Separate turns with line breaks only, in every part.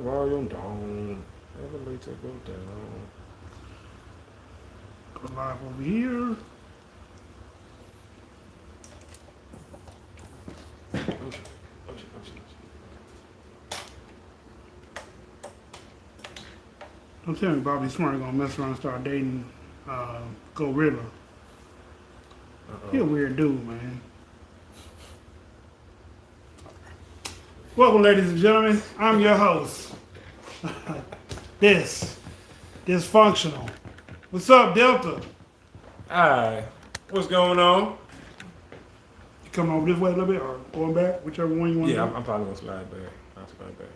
Volume down. Elevator go down.
Go live over here. Don't tell me Bobby Smart gonna mess around and start dating Gorilla. He a weird dude, man. Welcome, ladies and gentlemen. I'm your host. This dysfunctional. What's up, Delta?
Alright. What's going on?
You coming over this way a little bit or going back? Whichever one you want
Yeah,
to
I'm probably gonna slide back. I'll slide back.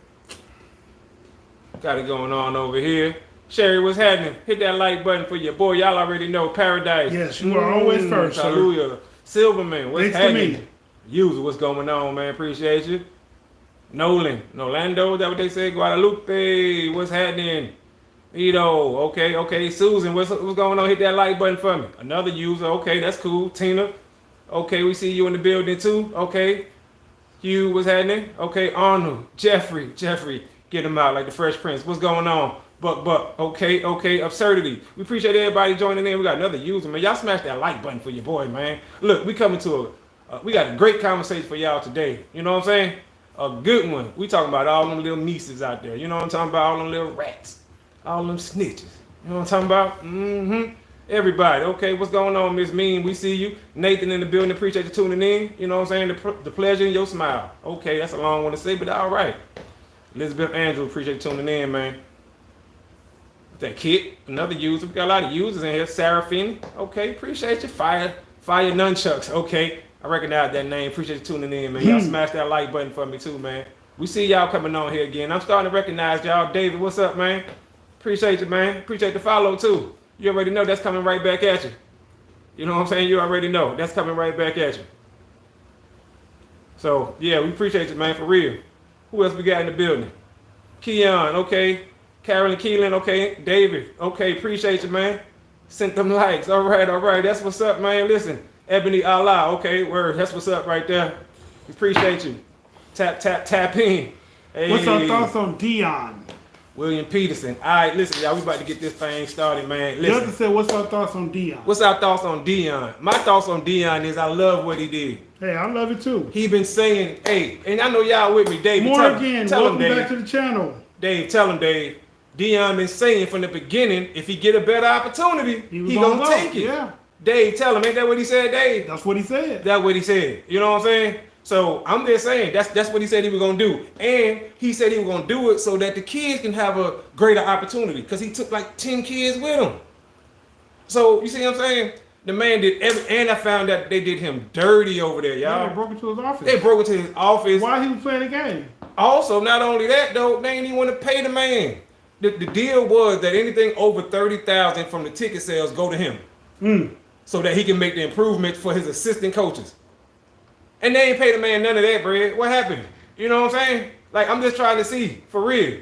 Got it going on over here. Sherry, what's happening? Hit that like button for your boy. Y'all already know Paradise.
Yes, you are always first, sir.
Hallelujah. Silverman, what's
Thanks to
happening?
me.
User, what's going on, man? Appreciate you. Nolando, is that what they say? Guadalupe, what's happening? Ito, okay. Susan, what's going on? Hit that like button for me. Another user, okay, that's cool. Tina, okay, we see you in the building too. Okay. Hugh, what's happening? Okay, Arnold, Jeffrey, get him out like the Fresh Prince. What's going on? Buck, okay, absurdity. We appreciate everybody joining in. We got another user, man. Y'all smash that like button for your boy, man. Look, we coming to we got a great conversation for y'all today. You know what I'm saying? A good one. We talking about all them little nieces out there. You know what I'm talking about? All them little rats. All them snitches. You know what I'm talking about? Mm-hmm. Everybody. Okay, what's going on, Miss Mean? We see you. Nathan in the building. Appreciate you tuning in. You know what I'm saying? The pleasure in your smile. Okay, that's a long one to say, but all right. Elizabeth Andrew, appreciate you tuning in, man. That kid, another user. We got a lot of users in here. Seraphine. Okay, appreciate you. Fire Nunchucks. Okay. I recognize that name. Appreciate you tuning in, man. Y'all smash that like button for me too, man. We see y'all coming on here again. I'm starting to recognize y'all. David, what's up, man? Appreciate you, man. Appreciate the follow too. You already know that's coming right back at you. You know what I'm saying? You already know that's coming right back at you. So yeah, we appreciate you, man, for real. Who else we got in the building? Keon, okay. Carolyn Keelan, okay. David, okay. Appreciate you, man. Sent them likes. All right. That's what's up, man. Listen. Ebony Allah, okay, word. That's what's up right there. We appreciate you. Tap in. Hey.
What's our thoughts on Dion?
William Peterson. All right, listen, y'all, we about to get this thing started, man.
Delta
Listen.
said, what's our thoughts on Dion?
What's our thoughts on Dion? My thoughts on Dion is I love what he did.
Hey, I love it too.
He been saying, hey, and I know y'all with me, Dave.
Welcome back to the channel.
Dave, tell him, Dave. Dion been saying from the beginning, if he get a better opportunity, he gonna take it.
Yeah.
Dave, tell him, ain't that what he said, Dave?
That's what he said.
That's what he said. You know what I'm saying? So I'm just saying that's what he said he was gonna do. And he said he was gonna do it so that the kids can have a greater opportunity. Because he took like 10 kids with him. So you see what I'm saying? The man did and I found out they did him dirty over there, y'all.
Yeah, they broke into his office.
They broke into his office.
While he was playing the game.
Also, not only that though, they ain't even want to pay the man. The deal was that anything over $30,000 from the ticket sales go to him. So that he can make the improvements for his assistant coaches. And they ain't pay the man none of that, bread. What happened? You know what I'm saying? Like, I'm just trying to see, for real.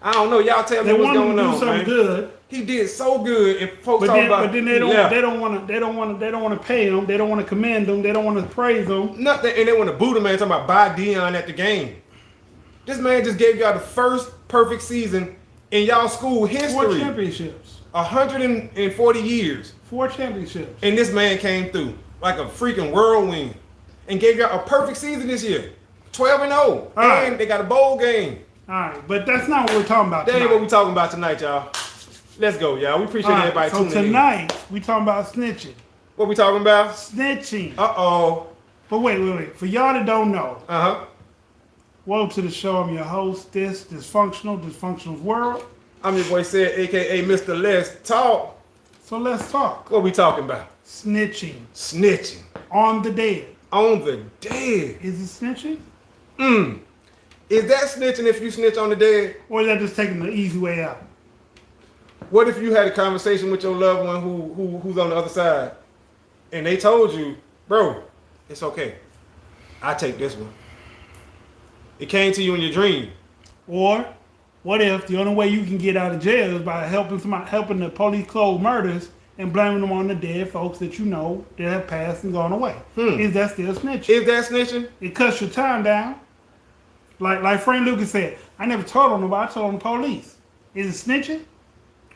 I don't know. Y'all tell me what's going on,
They want him to do something good.
He did so good, and folks talk about.
But then they don't want to pay him. They don't want to commend him. They don't want to praise him.
Nothing, and they want to boo the man talking about buy Dion at the game. This man just gave y'all the first perfect season in y'all school history.
4 championships.
140 years.
4 championships.
And this man came through like a freaking whirlwind and gave y'all a perfect season this year. 12-0. And they got a bowl game.
All right, but that's not what we're talking about
That
tonight.
ain't what we talking about tonight, y'all. Let's go, y'all. We appreciate everybody tuning in.
So tonight, we talking about snitching.
What we talking about?
Snitching.
Uh-oh.
But wait. For y'all that don't know,
Uh-huh.
welcome to the show. I'm your host, Dysfunctional's World.
I'm your boy Sid, a.k.a. Mr. Let's Talk.
So let's talk.
What we talking about?
Snitching.
Snitching.
On the dead.
On the dead.
Is it snitching?
Is that snitching if you snitch on the dead?
Or is that just taking the easy way out?
What if you had a conversation with your loved one who's on the other side, and they told you, bro, it's okay. I take this one. It came to you in your dream.
Or what if the only way you can get out of jail is by helping the police close murders and blaming them on the dead folks that you know that have passed and gone away? Is that still snitching?
Is that snitching?
It cuts your time down. Like Frank Lucas said, I never told on nobody. I told on the police. Is it snitching?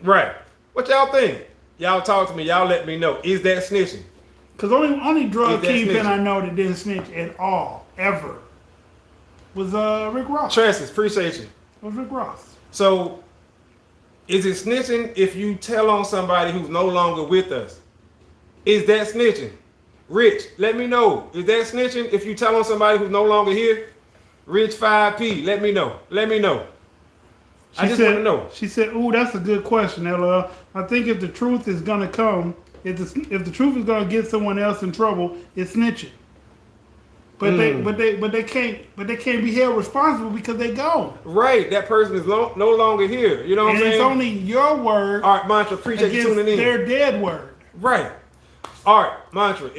Right. What y'all think? Y'all talk to me. Y'all let me know. Is that snitching?
Because only drug
Is that
kingpin
snitching?
I know that didn't snitch at all, ever, was Rick Ross.
Tresses, appreciate you.
Was Rick Ross.
So, is it snitching if you tell on somebody who's no longer with us? Is that snitching? Rich, let me know. Is that snitching if you tell on somebody who's no longer here? Rich 5P, let me know. Let me know. I just want to know.
She said, "Ooh, that's a good question, LL. I think if the truth is gonna come, if the truth is gonna get someone else in trouble, it's snitching. But they can't be held responsible because they gone.
Right, that person is no longer here. You know what I'm
And
saying?
it's only your word.
All right, Mantra, appreciate you
against
tuning in.
their dead word.
Right. All right, Mantra,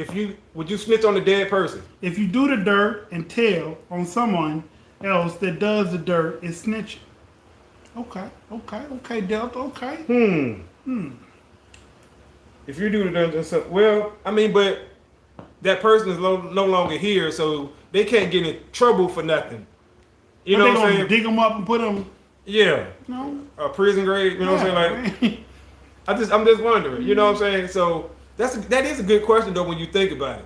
would you snitch on the dead person?
If you do the dirt and tell on someone else that does the dirt, it's snitching. Okay, Delta. Okay.
If you do the dirt, well, I mean, but that person is no longer here, so they can't get in trouble for nothing. You know what I'm saying?
Dig them up and put them.
Yeah.
No.
A prison grade. You know what I'm saying? Like, I'm just wondering. You know what I'm saying? So that is a good question though when you think about it.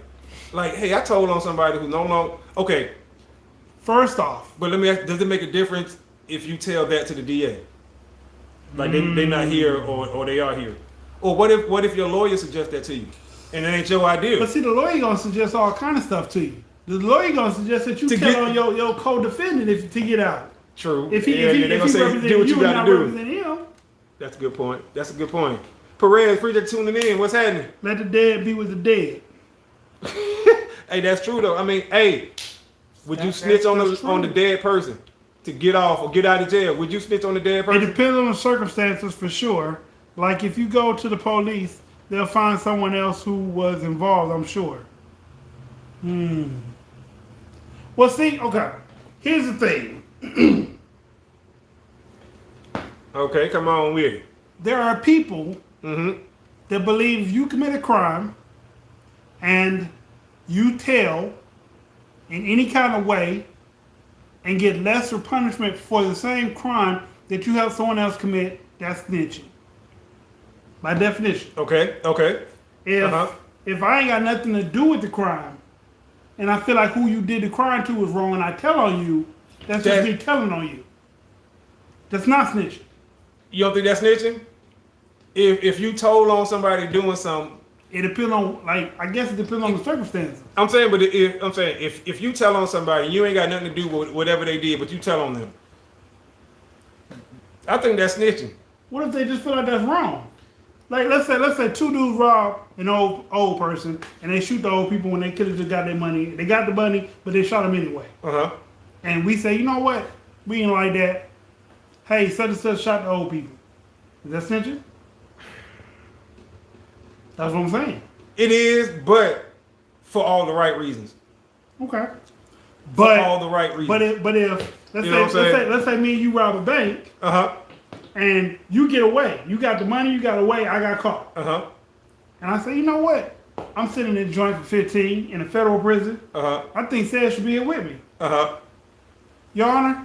Like, hey, I told on somebody who's no longer okay.
First off,
But let me ask, does it make a difference if you tell that to the DA? Like they're not here or they are here. Or what if your lawyer suggests that to you? And it ain't your idea.
but see, the lawyer gonna suggest all kind of stuff to you. The lawyer gonna suggest that you tell on your co-defendant to get out.
True.
If he
they're gonna say
represents
do what you
and
gotta
not
do.
represent him,
That's a good point. That's a good point. Perez, appreciate you tuning in. What's happening?
let the dead be with the dead.
Hey, that's true though. I mean, hey, would you snitch on the dead person to get off or get out of jail? Would you snitch on the dead
It
person?
depends on the circumstances for sure. Like if you go to the police, they'll find someone else who was involved, I'm sure. Well, see, okay. Here's the thing.
Okay, come on with it.
There are people that believe if you commit a crime and you tell in any kind of way and get lesser punishment for the same crime that you help someone else commit, that's snitching. By definition.
Okay.
If I ain't got nothing to do with the crime and I feel like who you did the crime to was wrong and I tell on you, that's just me telling on you. That's not snitching.
You don't think that's snitching? If you told on somebody doing something,
It depends on, I guess it depends on the circumstances.
I'm saying, but if you tell on somebody, you ain't got nothing to do with whatever they did, but you tell on them. I think that's snitching.
What if they just feel like that's wrong? Like let's say two dudes rob an old person and they shoot the old people when they could have just got their money. They got the money, but they shot them anyway. And we say, you know what? We ain't like that. Hey, such and such shot the old people. Is that snitching? That's what I'm saying.
It is, but for all the right reasons.
Okay.
For all the right reasons.
But if let's say me and you rob a bank. And you get away. You got the money, you got away, I got caught. And I say, you know what? I'm sitting in a joint for 15 in a federal prison. I think Seth should be here with me. Your Honor?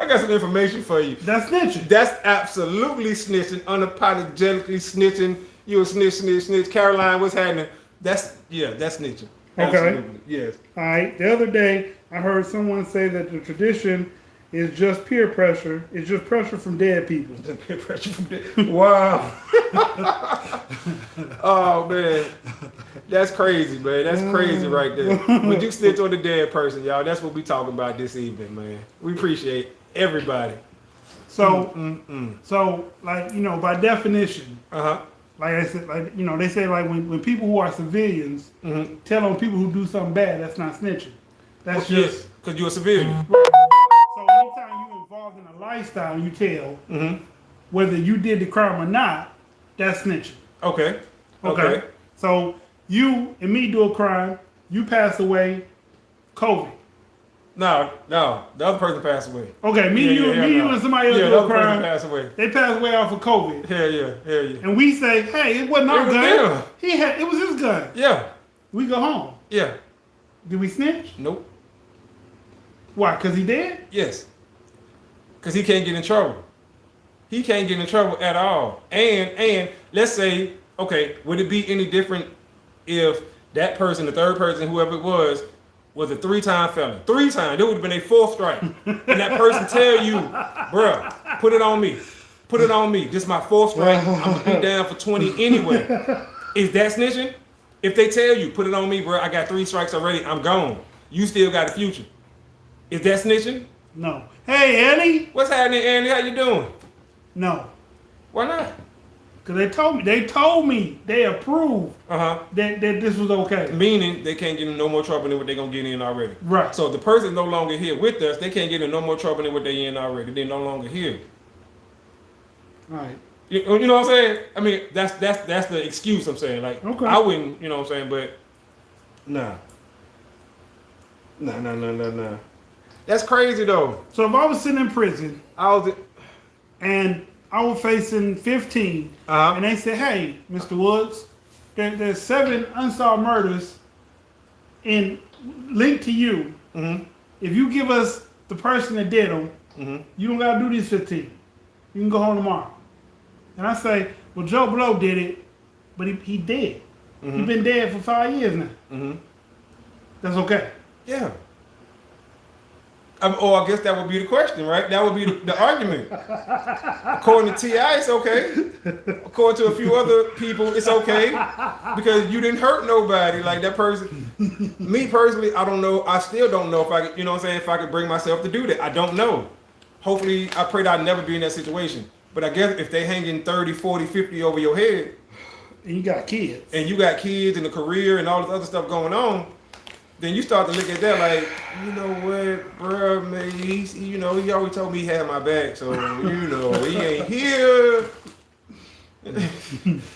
I got some information for you.
That's snitching.
That's absolutely snitching, unapologetically snitching. You a snitch. Caroline, what's happening? That's snitching.
Okay.
Absolutely. Yes.
All right. The other day, I heard someone say that the tradition is just peer pressure. It's just pressure from dead people.
Peer pressure from dead. Wow. Oh man, that's crazy, man. That's crazy right there. Would you snitch on the dead person, y'all? That's what we talking about this evening, man. We appreciate everybody.
So, by definition, like I said, they say when people who are civilians tell on people who do something bad, that's not snitching. That's just
because you're a civilian.
So anytime you're involved in a lifestyle, you tell whether you did the crime or not, that's snitching.
Okay.
So you and me do a crime, you pass away, COVID.
No, the other person passed away.
Okay, me and somebody else do a crime.
Passed away.
They passed away off of COVID.
Hell yeah.
And we say, hey, it wasn't our gun. It was his gun.
Yeah.
We go home.
Yeah.
Did we snitch?
Nope.
Why? Because he dead?
Yes. Because he can't get in trouble. He can't get in trouble at all. And let's say, okay, would it be any different if that person, the third person, whoever it was a 3-time felon? 3 times. It would have been a 4th strike. And that person tell you, bruh, put it on me. Put it on me. This is my 4th strike. I'm going to be down for 20 anyway. Is that snitching? If they tell you, put it on me, bro, I got 3 strikes already, I'm gone. You still got a future. Is that snitching?
No. Hey, Eddie.
What's happening, Andy? How you doing?
No.
Why not?
Because they told me, they approved that this was okay.
Meaning they can't get in no more trouble than what they're going to get in already.
Right.
So if the person no longer here with us, they can't get in no more trouble than what they in already. They're no longer here.
All right.
You know what I'm saying? I mean, that's the excuse I'm saying. Like,
okay.
I wouldn't, you know what I'm saying, but nah. Nah. That's crazy though.
So if I was sitting in prison and I was facing 15 and they said, hey, Mr. Woods, there's 7 unsolved murders linked to you.
Mm-hmm.
If you give us the person that did them, you don't got to do these 15. You can go home tomorrow. And I say, well, Joe Blow did it, but he dead. He's been dead for 5 years now. That's okay.
Yeah. Or I guess that would be the question, right? That would be the argument. According to T.I., it's okay. According to a few other people, it's okay. Because you didn't hurt nobody. Like that person. Me personally, I don't know. I still don't know if I could, you know what I'm saying, if I could bring myself to do that. I don't know. Hopefully, I pray that I'd never be in that situation. But I guess if they hanging 30, 40, 50 over your head.
And you got kids.
And you got kids and a career and all this other stuff going on. Then you start to look at that like, you know what, bro, man, he always told me he had my back, so, he ain't here.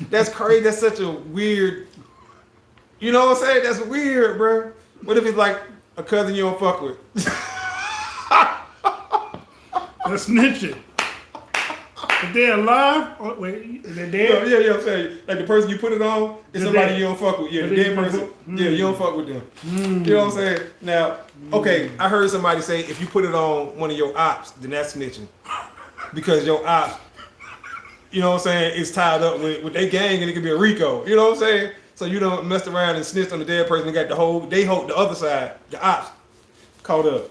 That's crazy. That's such a weird, you know what I'm saying? That's weird, bro. What if it's like a cousin you don't fuck with?
That's snitching. If they're alive, wait, they're dead?
Yeah, I'm saying. Like the person you put it on is somebody you don't fuck with. Yeah, the dead person. Yeah, you don't fuck with them. You know what I'm saying? Now, okay, I heard somebody say if you put it on one of your ops, then that's snitching. Because your ops, you know what I'm saying, is tied up with their gang and it could be a RICO. You know what I'm saying? So you don't mess around and snitch on the dead person and got the other side, the ops, caught up.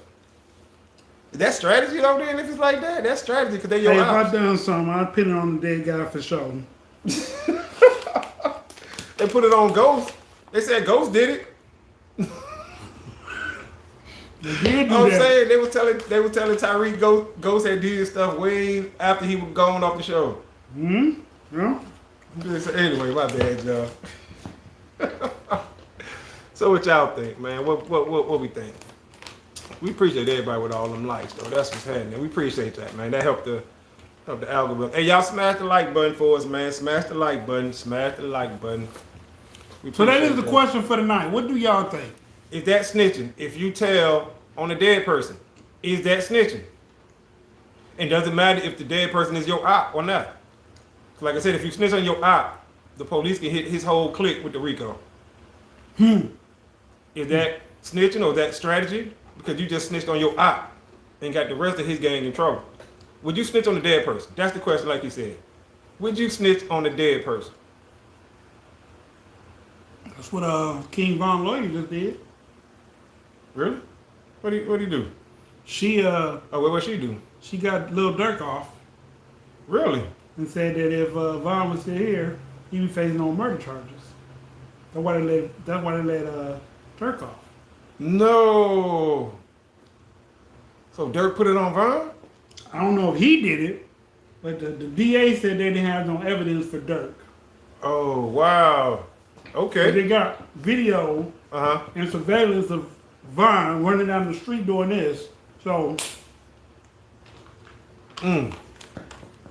Is that strategy though then if it's like that? That's strategy because they your ops.
If I done something, I'd pin it on the dead guy for sure.
They put it on Ghost. They said Ghost did it.
They did do
I'm
that.
saying they were telling Tyreek Ghost had did stuff way after he was gone off the show.
Yeah.
Anyway, my bad, y'all. So what y'all think, man? What we think? We appreciate everybody with all them likes, though. That's what's happening. We appreciate that, man. That helped the algorithm. Hey, y'all smash the like button for us, man. Smash the like button. Smash the like button.
So that is the question for tonight. What do y'all think?
Is that snitching? If you tell on a dead person, is that snitching? And does it matter if the dead person is your op or not? Like I said, if you snitch on your op, the police can hit his whole clique with the RICO. Is that snitching or is that strategy? Because you just snitched on your op and got the rest of his gang in trouble. Would you snitch on a dead person? That's the question, like you said. Would you snitch on a dead person?
That's what King Von Lawyer just did.
Really? What do you do?
She
what she do?
She got Lil Durk off.
Really?
And said that if Von was still here, he'd be facing no murder charges. That's why they let Durk off.
No. So Dirk put it on Von?
I don't know if he did it, but the DA said they didn't have no evidence for Durk.
Oh, wow. Okay.
But they got video and surveillance of Von running down the street doing this. So.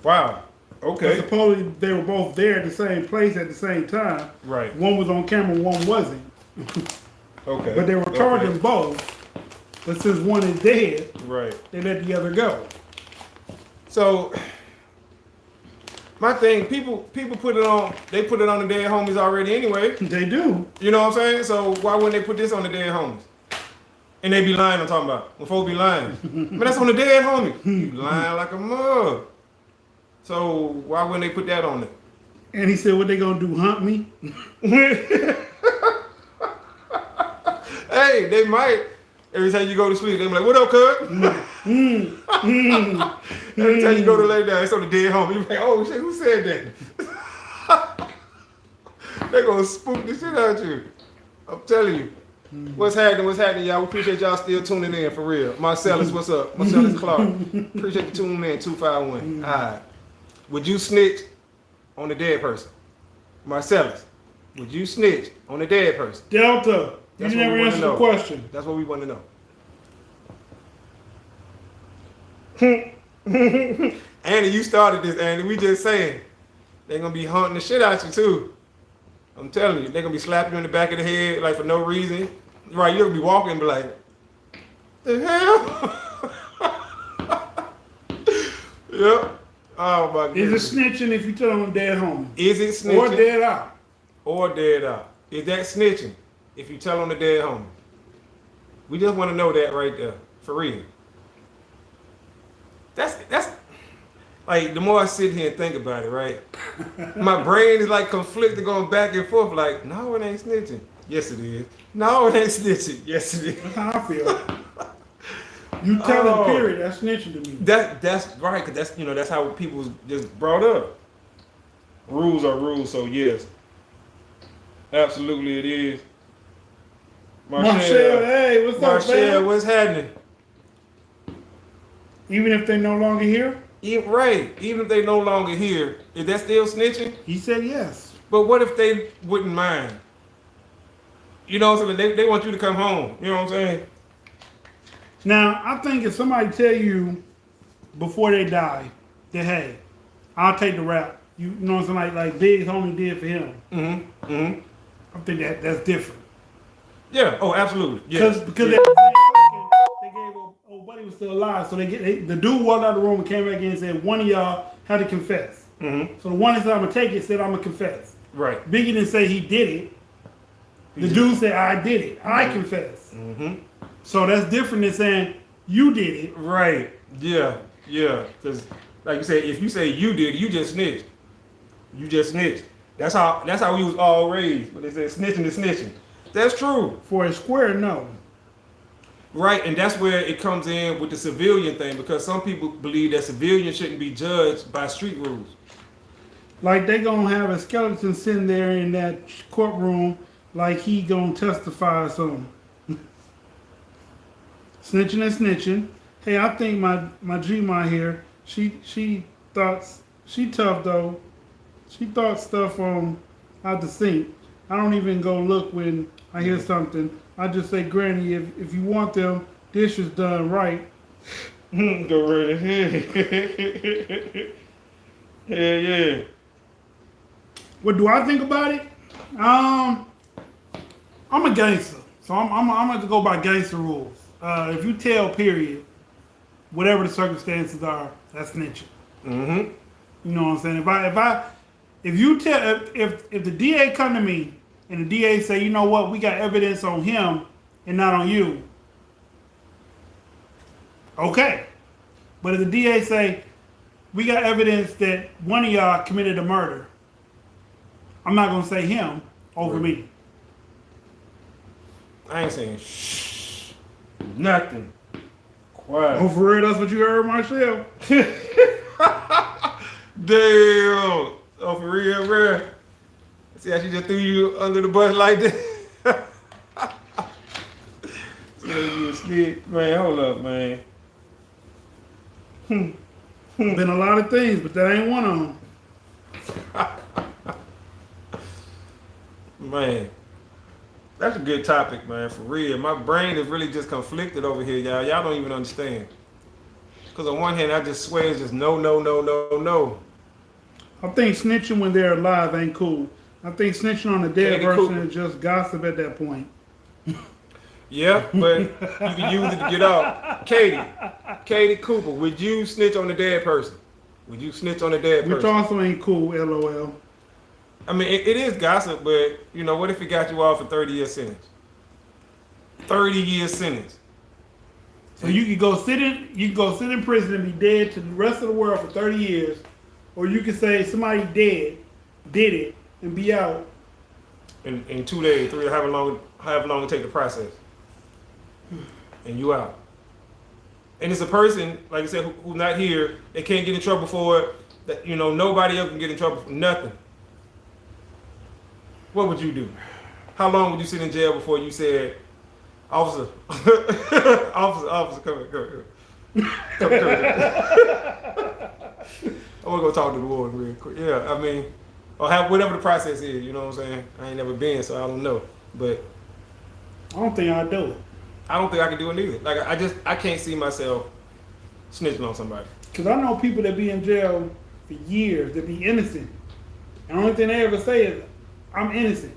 Wow. Okay.
Supposedly they were both there at the same place at the same time.
Right.
One was on camera, one wasn't.
Okay.
But they were charging both. But since one is dead,
right,
they let the other go.
So my thing, people put it on. They put it on the dead homies already anyway.
They do.
You know what I'm saying? So why wouldn't they put this on the dead homies? And they be lying, I'm talking about. When folks be lying. Man, that's on the dead homie. You lying like a mug. So why wouldn't they put that on it?
And he said, what they gonna do, hunt me?
Hey, they might. Every time you go to sleep, they be like, what up, cuz? Every time you go to lay down, it's on the dead homie. You be like, oh shit, who said that? They gonna spook the shit out you. I'm telling you. What's happening, y'all? We appreciate y'all still tuning in, for real. Marcellus, what's up? Marcellus Clark. Appreciate you tuning in, 251. All right. Would you snitch on the dead person? Marcellus, would you snitch on the dead person?
Delta, you never answered the question.
That's what we want to know. Andy, you started this, Andy. We just saying they're going to be hunting the shit out you, too. I'm telling you, they're going to be slapping you in the back of the head, like, for no reason. Right, you're going to be walking and be like, the hell? Yep. Oh, my goodness.
Is it snitching if you tell them dead home?
Is it snitching?
Or dead out?
Or dead out. Is that snitching if you tell on the dead homie? We just want to know that right there, for real. That's like, the more I sit here and think about it, right? My brain is like conflicted, going back and forth. Like, no, it ain't snitching. Yes, it is. No, it ain't snitching. Yes, it is.
That's how I feel. You tell them, period. That's snitching to me.
That's right, because that's how people was just brought up. Rules are rules, so yes, absolutely it is.
Marshall, hey, what's up, man?
What's happening?
Even if they no longer here?
Right. Even if they no longer here, is that still snitching?
He said yes.
But what if they wouldn't mind? You know what I'm saying? They want you to come home. You know what I'm saying?
Now, I think if somebody tell you before they die that, hey, I'll take the rap. You know what I'm saying? Like Big's homie did for him. Mm-hmm. Mm-hmm. I think that's different.
Yeah. Oh, absolutely. Yeah.
Because they gave old buddy was still alive, so the dude walked out of the room and came back in and said one of y'all had to confess. Mm-hmm. So the one that said I'm gonna take it said I'm gonna confess.
Right.
Biggie didn't say he did it. The dude said I did it. I confess. Mm-hmm. So that's different than saying you did it.
Right. Yeah. Yeah. Because like you said, if you say you did it, you just snitched. You just snitched. That's how we was all raised. But they said snitching is snitching. That's true.
For a square, no.
Right, and that's where it comes in with the civilian thing, because some people believe that civilians shouldn't be judged by street rules.
Like they gonna have a skeleton sitting there in that courtroom like he gonna testify or something. Snitching and snitching. Hey, I think my G-Ma here, she tough though. She thought stuff out the sink. I don't even go look when I hear something. I just say, Granny, if you want them dishes done right.
Go right ahead. Yeah.
What do I think about it? I'm a gangster, so I'm gonna have to go by gangster rules. If you tell, period, whatever the circumstances are, that's snitching. Mm-hmm. You know what I'm saying? If the DA come to me and the DA say, you know what, we got evidence on him and not on you, okay. But if the DA say, we got evidence that one of y'all committed a murder, I'm not gonna say him over me.
I ain't saying shh, nothing. Quiet.
Oh, for real, that's what you heard, Marshall?
Damn. Oh, for real, bro. See how she just threw you under the bus like that? So you a snitch. Man, hold up, man.
Been a lot of things, but that ain't one of them.
Man, that's a good topic, man, for real. My brain is really just conflicted over here, y'all. Y'all don't even understand. Because on one hand, I just swear it's just no.
I think snitching when they're alive ain't cool. I think snitching on a dead person is just gossip at that point.
Yeah, but you can use it to get off. Katie Cooper, would you snitch on a dead person? Would you snitch on a dead person?
Which also ain't cool, LOL.
I mean, it is gossip, but, you know, what if it got you off for 30-year sentence? 30-year sentence.
So you can go sit in prison and be dead to the rest of the world for 30 years, or you can say somebody dead did it and be out
in 2 days, 3, however long it take the process, and you out. And it's a person, like I said, who's not here. They can't get in trouble for it. That nobody else can get in trouble for nothing. What would you do? How long would you sit in jail before you said, "Officer, officer, come here. I want to go talk to the warden real quick." Yeah, I mean, or have whatever the process is. You know what I'm saying? I ain't never been, so I don't know. But
I don't think I'd do it.
I don't think I can do it either. Like I can't see myself snitching on somebody.
Cause I know people that be in jail for years that be innocent. And the only thing they ever say is, "I'm innocent,"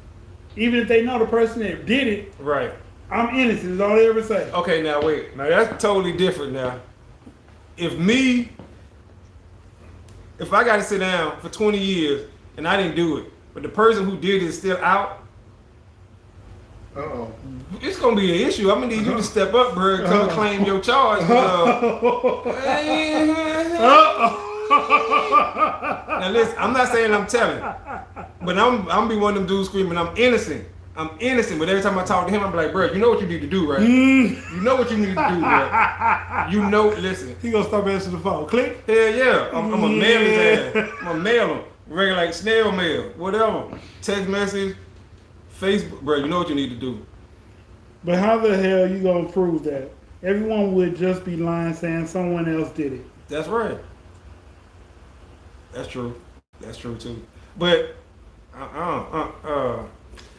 even if they know the person that did it.
Right.
I'm innocent is all they ever say.
Okay, now wait. Now that's totally different. Now, if I got to sit down for 20 years and I didn't do it, but the person who did it is still out.
Uh-oh.
It's gonna be an issue. I'm gonna need you to step up, bro, and come and claim your charge. Now listen, I'm not saying I'm telling, but I'm be one of them dudes screaming, "I'm innocent. I'm innocent." But every time I talk to him, I'm like, "Bro, you know what you need to do, right? You know what you need to do, right? You know, listen."
He gonna stop answering the phone. Click.
Hell yeah. I'm gonna mail his ass. I'm gonna mail him. Regular like snail mail, whatever. Text message, Facebook, bro. You know what you need to do.
But how the hell you gonna prove that? Everyone would just be lying saying someone else did it.
That's right. That's true. That's true too. But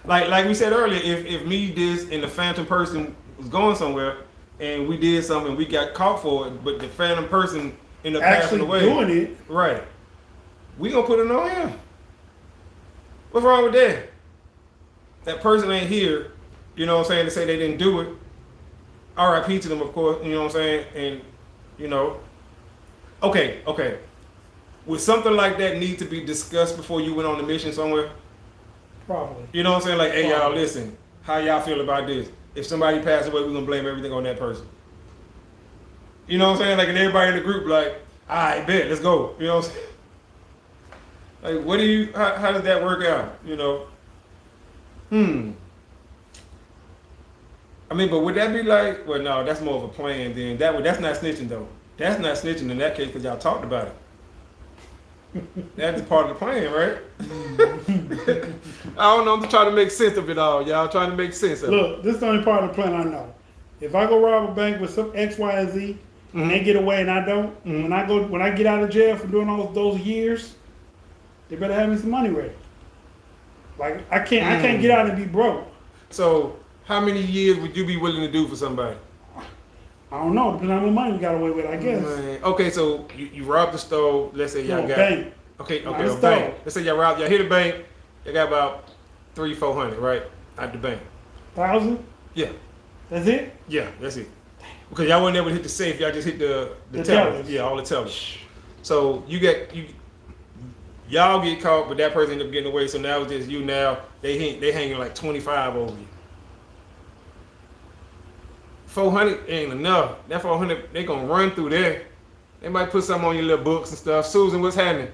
like we said earlier, if me, this, and the phantom person was going somewhere, and we did something, we got caught for it, but the phantom person ended up passing away.
Doing it.
Right. We gonna put it on him. What's wrong with that? That person ain't here, you know what I'm saying, to say they didn't do it. R.I.P. to them, of course, you know what I'm saying? And, okay. Would something like that need to be discussed before you went on the mission somewhere?
Probably.
You know what I'm saying? Like, hey, y'all, listen, how y'all feel about this? If somebody passed away, we're gonna blame everything on that person. You know what I'm saying? Like, and everybody in the group, like, all right, bet, let's go. You know what I'm saying? Like, how does that work out? I mean, but would that be like, well, no, that's more of a plan then. That's not snitching, though. That's not snitching in that case because y'all talked about it. That's part of the plan, right? I don't know. I'm just trying to make sense of it all. Y'all trying to make sense of it.
Look, this is the only part of the plan I know. If I go rob a bank with some X, Y, and Z, and they get away and I don't, when I get out of jail for doing all those years, they better have me some money ready. Like I can't get out and be broke.
So how many years would you be willing to do for somebody?
I don't know. Depending on how much money we got away with, I guess.
Man. Okay, so you robbed the store. Let's say y'all got
bank.
Okay, a bank. Let's say y'all hit a bank. You got about $300-400, right, out the bank.
1,000?
Yeah.
That's it?
Yeah, that's it. Because y'all wasn't able to hit the safe. Y'all just hit the tellers. Yeah, all the tellers. So y'all get caught, but that person ended up getting away. So now it's just you. Now they hanging like 25 over you. 400 ain't enough. That 400, they gonna run through there. They might put something on your little books and stuff. Susan, what's happening?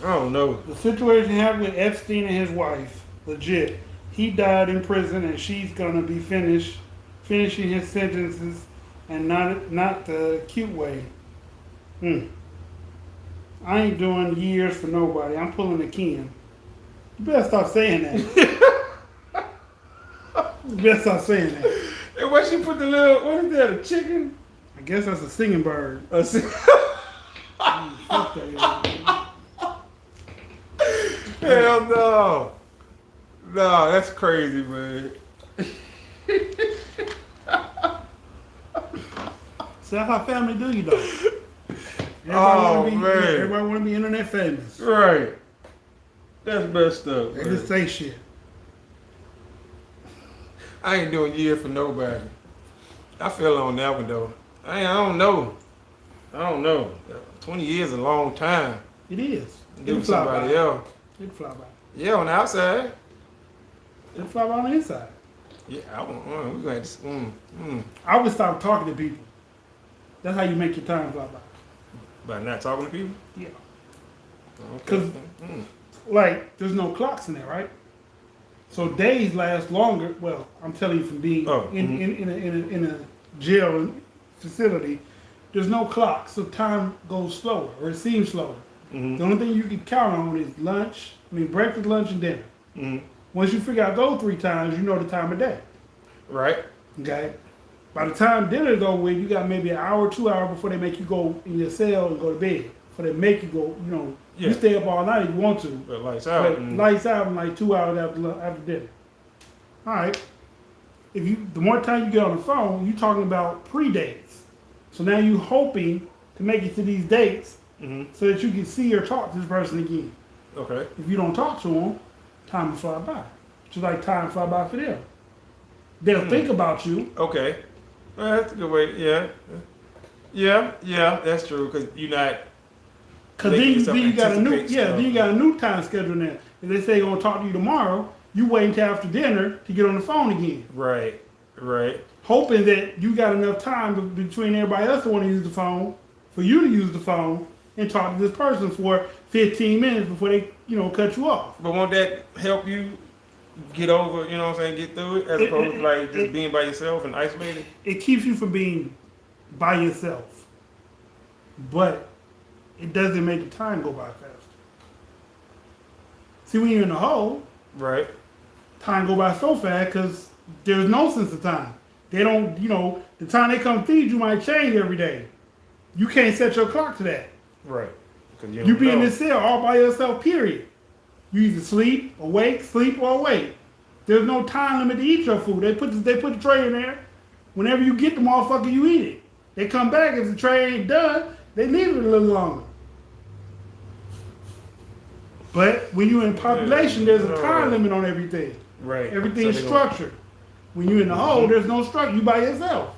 I don't know.
The situation happened with Epstein and his wife. Legit. He died in prison, and she's gonna be finishing his sentences, and not the cute way. I ain't doing years for nobody. I'm pulling a Ken. You better stop saying that. You better stop saying that.
And why she put the little, what is that, a chicken?
I guess that's a singing bird. Fuck that.
Hell no. No, that's crazy, man.
See, that's how family do you, though. Everybody want to be internet famous.
Right. That's messed up.
They just say shit.
I ain't doing years for nobody. I feel on that one though. I don't know. 20 years is a long time.
It is.
Do somebody else.
It'll fly by.
Yeah, on the outside.
It'll fly by on the inside.
Yeah, I want. We gonna have to.
I would stop talking to people. That's how you make your time fly by.
By not talking to people.
Yeah.
Okay.
Because, like, there's no clocks in there, right? So days last longer. Well, I'm telling you from being in a jail facility, there's no clock, so time goes slower, or it seems slower. The only thing you can count on is lunch. I mean, breakfast, lunch, and dinner. Once you figure out those 3 times, you know the time of day.
Right.
Okay. By the time dinner's over with, you got maybe an hour, 2 hours before they make you go in your cell and go to bed. Before they make you go, you stay up all night if you want to.
But lights out.
But lights out in like 2 hours after dinner. All right. The more time you get on the phone, you're talking about pre-dates. So now you're hoping to make it to these dates so that you can see or talk to this person again.
Okay.
If you don't talk to them, time will fly by. Just like time fly by for them. They'll think about you.
Okay. Well, that's a good way. Yeah, that's true. Because you're not.
Cause then you got a new time schedule now. If they say they're gonna talk to you tomorrow, you wait until after dinner to get on the phone again.
Right.
Hoping that you got enough time between everybody else that want to use the phone for you to use the phone and talk to this person for 15 minutes before they, cut you off.
But won't that help you get over, get through it, as opposed to like just being by yourself and isolated?
It keeps you from being by yourself, but it doesn't make the time go by faster. See, when you're in the hole,
right,
time go by so fast because there's no sense of time. They don't, the time they come feed you might change every day. You can't set your clock to that.
Right.
You be in this cell all by yourself, period. You either sleep, sleep or awake. There's no time limit to eat your food. They put the tray in there. Whenever you get the motherfucker, you eat it. They come back. If the tray ain't done, they leave it a little longer. But when you're in population, there's a time limit on everything.
Right.
Everything's structured. When you're in the hole, there's no structure. You by yourself.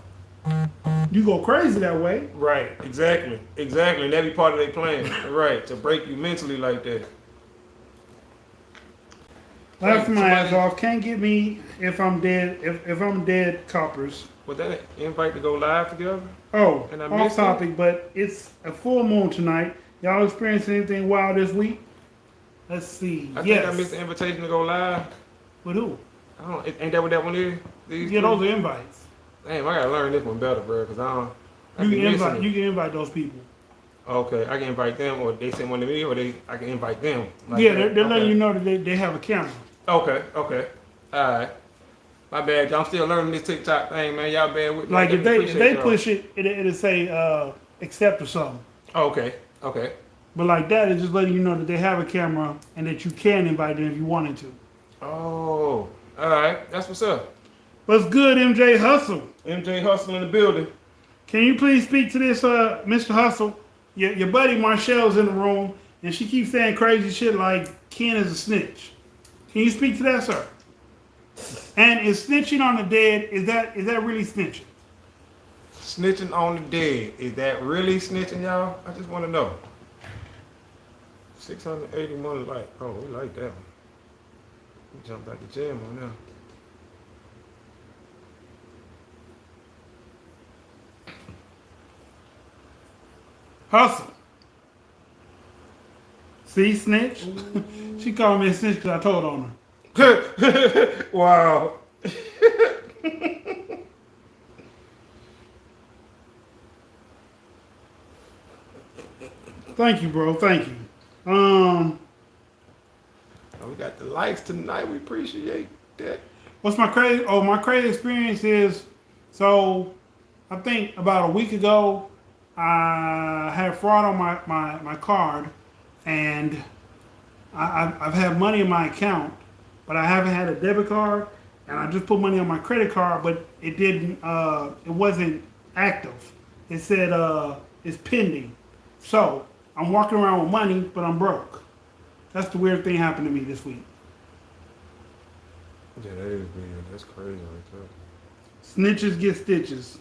You go crazy that way.
Right. Exactly. And that be part of their plan. Right. To break you mentally like that.
Laugh my ass off. Can't get me if I'm dead. If I'm dead, coppers.
Was that an invite to go live together?
Oh, off topic, but it's a full moon tonight. Y'all experiencing anything wild this week? Let's see.
I think I missed the invitation to go live.
With who?
I don't. Ain't that what that one is?
Yeah, those are invites.
Damn, I gotta learn this one better, bro. Cause
You can invite those people.
Okay, I can invite them, or they send one to me, or I can invite them.
Like they're letting you know that they have a camera.
Okay. All right. My bad. I'm still learning this TikTok thing, man. Y'all bear with me.
Like if they push it, it'll say accept or something.
Okay.
But like that, it's just letting you know that they have a camera and that you can invite them if you wanted to.
Oh, all right. That's what's up.
What's good, MJ Hustle?
MJ Hustle in the building.
Can you please speak to this, Mr. Hustle? Your buddy Marshall's in the room, and she keeps saying crazy shit like Ken is a snitch. Can you speak to that, sir? And is snitching on the dead, is that really snitching?
Snitching on the dead. Is that really snitching, y'all? I just want to know. 681 like, oh, we like that one. We jumped out the gym on now.
Hustle. See, snitch? She called me a snitch because I told on her.
Wow.
Thank you, bro. Thank you.
We got the likes tonight. We appreciate that.
What's my crazy? Oh, my crazy experience is, so I think about a week ago, I had fraud on my card, and I've had money in my account, but I haven't had a debit card, and I just put money on my credit card, but it didn't. It wasn't active. It said it's pending. So I'm walking around with money, but I'm broke. That's the weird thing happened to me this week.
Yeah, that is weird. That's crazy right there.
Snitches get stitches.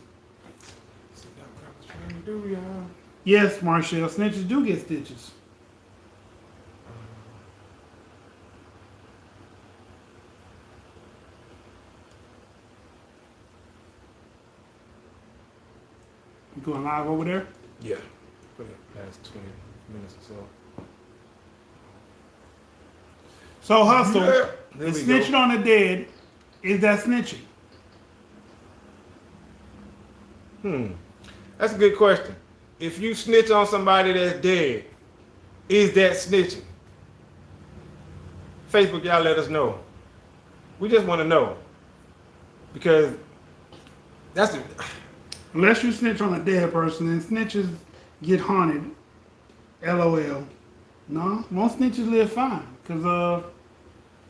See, that's what I was trying to do, y'all.
Yes, Marshall, snitches do get stitches. going live over there?
Yeah, for the last 20 minutes or so.
So Hustle,
Yeah, there
is
we go.
snitching on the dead, is that snitching?
That's a good question. If you snitch on somebody that's dead, is that snitching? Facebook, y'all let us know. We just want to know. Because that's the,
Unless you snitch on a dead person, and snitches get haunted. LOL. No, most snitches live fine. Cause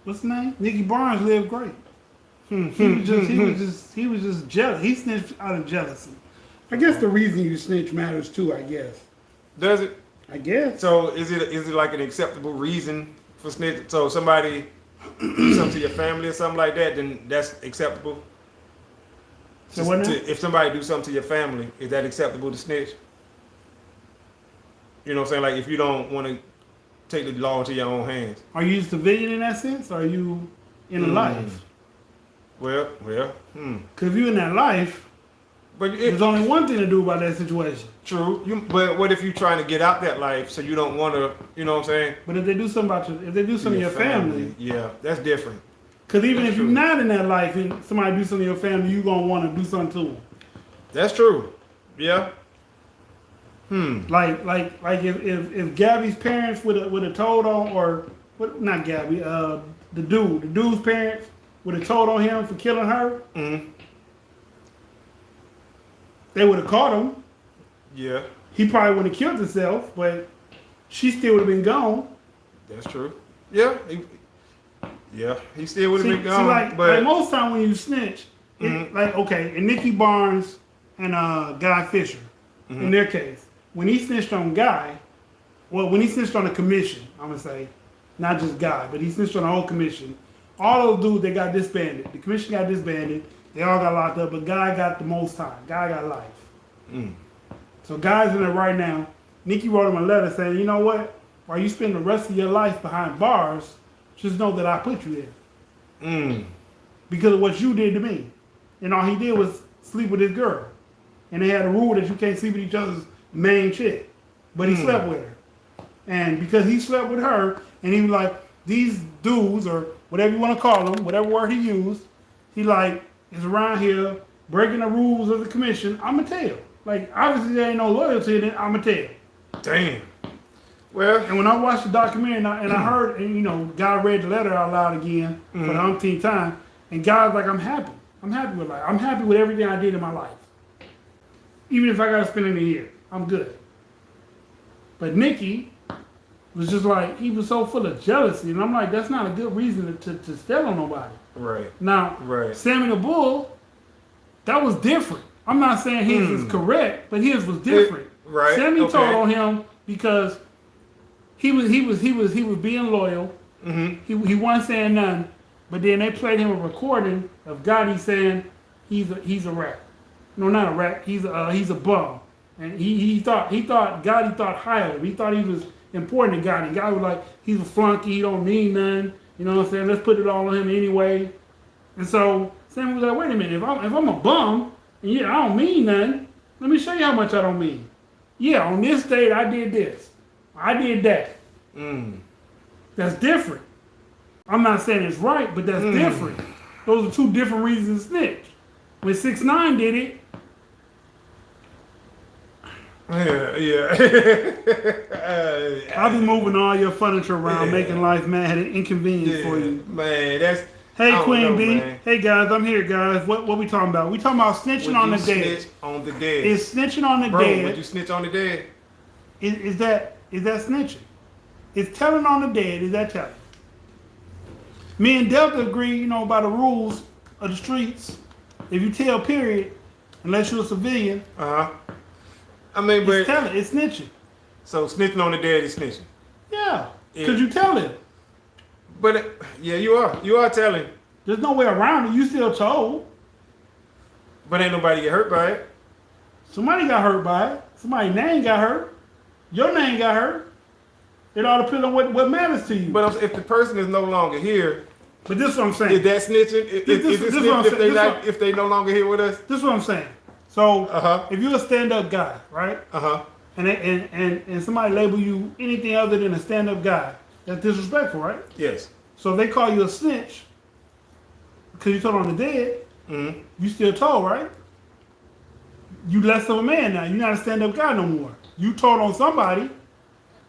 what's his name? Nicky Barnes lived great. He was just jealous. He snitched out of jealousy. I guess the reason you snitch matters too. I guess.
does it?
I guess.
So is it like an acceptable reason for snitching? So somebody do something to your family or something like that, then that's acceptable?
So what now?
If somebody do something to your family, is that acceptable to snitch? You know what I'm saying? Like if you don't want to take the law into your own hands.
Are you a civilian in that sense? Or are you in a life?
Well.
Because if you're in that life,
But
there's only one thing to do about that situation.
true. But what if you're trying to get out that life, so you don't want to? You know what I'm saying?
But if they do something about if they do something to your family,
yeah, that's different.
because even
That's
if you're
true.
not in that life and somebody do something to your family, you're gonna want to do something to them.
That's true. Yeah.
Like if Gabby's parents would have told on, or what? Not Gabby. The dude's parents would have told on him for killing her. They would have caught him.
Yeah.
He probably wouldn't have killed himself, but she still would have been gone.
That's true. Yeah. He still would have been gone.
like most time when you snitch, like okay, and Nicky Barnes and Guy Fisher, in their case, when he snitched on Guy, when he snitched on the commission, I'm gonna say, not just Guy, but he snitched on the whole commission. All those dudes, they got disbanded. The commission got disbanded. They all got locked up, but Guy got the most time. Guy got life. So Guy's in there right now. Nicky wrote him a letter saying, you know what? While you spend the rest of your life behind bars, just know that I put you there. Because of what you did to me. And all he did was sleep with his girl. And they had a rule that you can't sleep with each other's main chick. But he slept with her. And because he slept with her, and he was like, these dudes, or whatever you want to call them, whatever word he used, he like, is around here breaking the rules of the commission, I'm going to tell. Like, obviously there ain't no loyalty, then I'm going to tell.
Damn. Well.
And when I watched the documentary and I heard, and you know, God read the letter out loud again for the umpteenth time, and God's like, I'm happy. I'm happy with life. I'm happy with everything I did in my life. Even if I got to spend it a year, I'm good. But Nicky was just like, he was so full of jealousy. And I'm like, that's not a good reason to step on nobody.
Right.
Now,
Right.
Sammy the Bull, that was different. I'm not saying his is correct, but his was different.
Right.
Sammy
Okay.
told on him because he was being loyal. He wasn't saying nothing. But then they played him a recording of Gotti saying he's a rat. No, not a rat. He's a bum. And he thought Gotti thought high of him. He thought he was important to Gotti. Gotti was like, he's a flunky. He don't mean nothing. You know what I'm saying? Let's put it all on him anyway. And so Sammy was like, wait a minute. If I'm a bum, and yeah, I don't mean nothing. Let me show you how much I don't mean. Yeah, on this date I did this. I did that. That's different. I'm not saying it's right, but that's different. Those are two different reasons to snitch. When 6ix9ine did it, I'll be moving all your furniture around, making life mad and inconvenient for you.
Man, that's.
Hey,
I
Queen
don't know,
B.
man.
Hey, guys, I'm here, guys. What we talking about? We talking about snitching
Would
on
you
the dead.
snitch on the dead?
Is snitching on the
Bro,
dead?
would you snitch on the dead?
Is that snitching? Is telling on the dead? Is that telling? Me and Delta agree, you know, by the rules of the streets. If you tell, period, unless you're a civilian,
I mean, but
it's telling. It's snitching.
so snitching on the dead is snitching.
Yeah,
Yeah.
because you tell it.
But yeah, you are telling.
There's no way around it. You still told.
But ain't nobody get hurt by it.
Somebody got hurt by it. Somebody's name got hurt. Your name got hurt. It all depends on what matters to you.
But if the person is no longer here,
this is what I'm saying.
is that snitching? Is it
this what I'm
snitching
saying.
if they no longer here with us?
This is what I'm saying. So
Uh-huh.
if you're a stand-up guy, right,
Uh-huh.
and somebody label you anything other than a stand-up guy, that's disrespectful, right?
Yes.
So if they call you a snitch because you told on the dead,
Mm-hmm.
you still told, right? You less of a man now. You're not a stand-up guy no more. You told on somebody.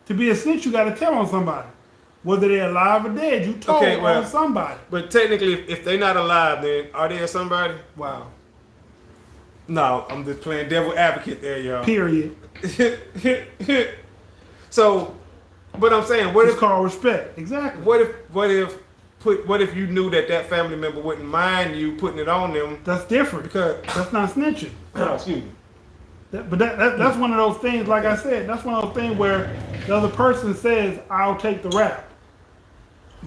To be a snitch, you got to tell on somebody. Whether they're alive or dead, you told on somebody.
But technically, if they're not alive, then are they a somebody?
Wow.
No, I'm just playing devil advocate there, y'all.
Period.
So, but I'm saying,
It's called respect. Exactly.
what if you knew that family member wouldn't mind you putting it on them?
That's different.
Because
That's not snitching.
oh, excuse me.
But that's one of those things, like I said, that's one of those things where the other person says, I'll take the rap.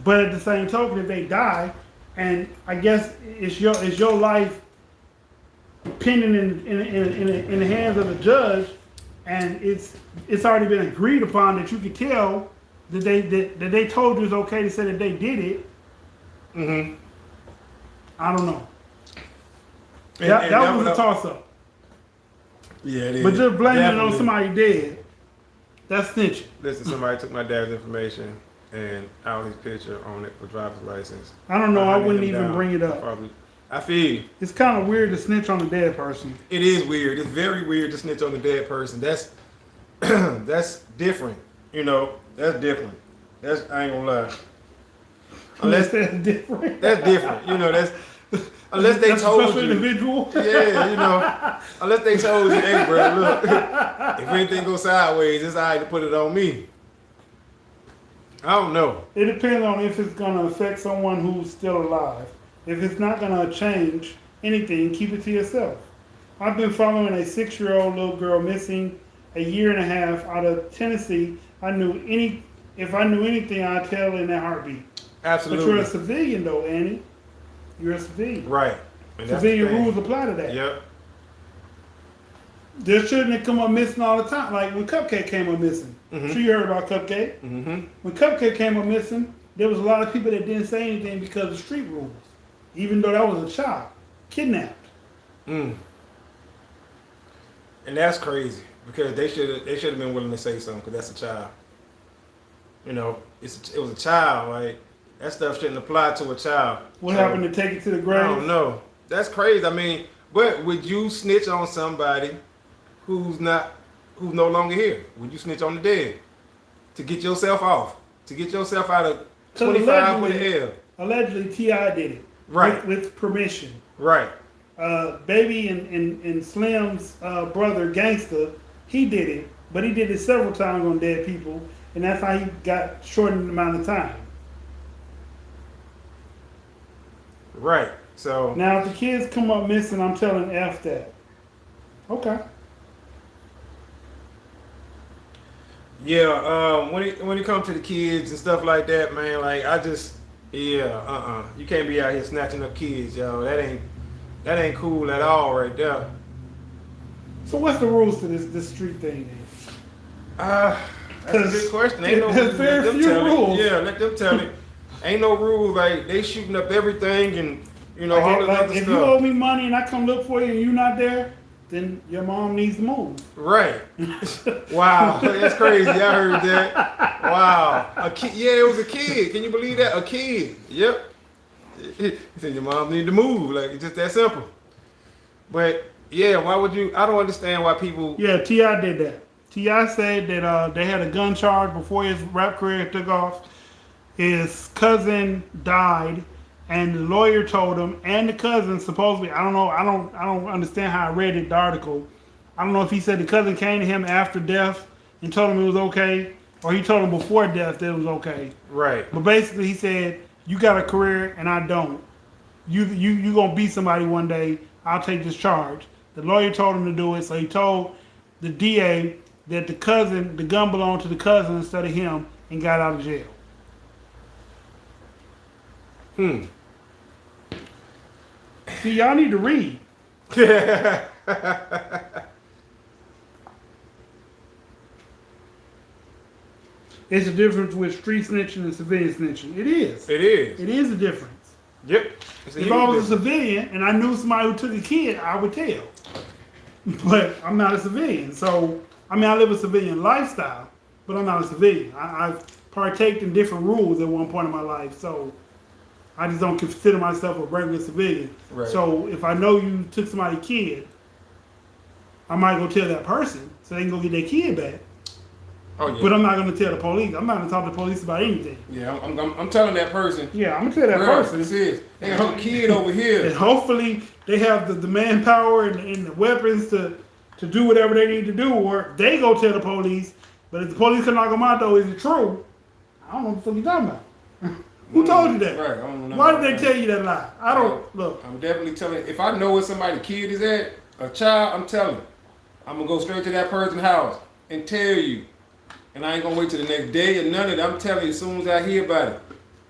But at the same token, if they die, and I guess it's your life pending in the hands of the judge, and it's already been agreed upon that you can tell that they told you it's okay to say that they did it.
Mm-hmm.
I don't know.
And
That was a toss-up.
Yeah, it is.
But just blaming it on
Definitely.
somebody dead, that's snitching.
Listen, somebody took my dad's information and out his picture on it for driver's license.
I don't know. I
hunted
wouldn't
him
even
down.
bring it up.
I feel you.
It's kind of weird to snitch on a dead person.
It is weird. It's very weird to snitch on a dead person. That's that's different. You know, that's different. That's I ain't gonna lie. Unless
that's different.
that's different. You know, that's unless they
That's a
told
special
you.
individual.
Yeah, you know, unless they told you, hey, bro, look, if anything goes sideways, it's all right to put it on me. I don't know.
It depends on if it's going to affect someone who's still alive. If it's not going to change anything, keep it to yourself. I've been following a 6-year-old little girl missing a year and a half out of Tennessee. If I knew anything, I'd tell in that heartbeat.
Absolutely.
But you're a civilian, though, Annie. You're a civilian.
Right. And that's
Civilian
the thing.
rules apply to that.
Yep.
There shouldn't come up missing all the time. Like when Cupcake came up missing.
Mhm.
Sure you heard about Cupcake.
Mm-hmm.
When Cupcake came up missing, there was a lot of people that didn't say anything because of street rules. Even though that was a child. Kidnapped.
Mm. And that's crazy because they should have been willing to say something because that's a child. You know, it was a child. Like that stuff shouldn't apply to a child.
What
So,
happened to take it to the grave?
I don't know. That's crazy. I mean, but would you snitch on somebody who's no longer here? Would you snitch on the dead to get yourself off? To get yourself out of 25 with the L?
Allegedly, T.I. did it.
Right.
With permission.
Right.
Baby and Slim's brother, Gangsta, he did it. But he did it several times on dead people. And that's how he got shortened amount of time.
Right. So
Now, if the kids come up missing, I'm telling F that. Okay.
yeah, when it comes to the kids and stuff like that, man, like I just you can't be out here snatching up kids, yo. That ain't cool at all, right there.
So what's the rules to this street thing then?
That's a good question. Ain't no
There's
rules.
very
Let them
few
tell it.
rules.
Yeah, let them tell it. Ain't no rules. Like they shooting up everything and all this other
If
stuff.
you owe me money and I come look for you and you're not there, then your mom needs to move.
Right. Wow, that's crazy. I heard that. Wow. A kid. Yeah, it was a kid. Can you believe that? A kid. Yep. He said your mom need to move. Like it's just that simple. But yeah, why would you? I don't understand why people.
Yeah, T.I. did that. T.I. said that they had a gun charge before his rap career took off. His cousin died, and the lawyer told him, and the cousin supposedly, I don't know, I don't understand how I read the article. I don't know if he said the cousin came to him after death and told him it was okay, or he told him before death that it was okay.
Right.
But basically, he said, "You got a career, and I don't. You gonna beat somebody one day. I'll take this charge." The lawyer told him to do it, so he told the DA that the gun belonged to the cousin instead of him, and got out of jail. See, y'all need to read. It's a difference with street snitching and civilian snitching. It is.
It is.
It is a difference.
Yep. It's a
If
huge
I was a
difference.
civilian and I knew somebody who took a kid, I would tell. but I'm not a civilian. So, I mean, I live a civilian lifestyle, but I'm not a civilian. I've partaked in different rules at one point in my life, so I just don't consider myself a regular civilian.
Right.
So, if I know you took somebody's kid, I might go tell that person so they can go get their kid back.
Oh yeah.
But I'm not going to tell the police. I'm not going to talk to the police about anything.
Yeah, I'm telling that person.
Yeah, I'm going to tell that person.
This is. They got her kid over here.
And hopefully they have the manpower and the weapons to do whatever they need to do, or they go tell the police. But if the police come knock on my door, is it true? I don't know what the fuck you're talking about. Who told you that?
Right. I don't know.
Why did they tell you that lie? I don't look.
I'm definitely telling. If I know where somebody's kid is at, a child, I'm telling. I'm gonna go straight to that person's house and tell you. And I ain't gonna wait till the next day or none of that. I'm telling you as soon as I hear about it.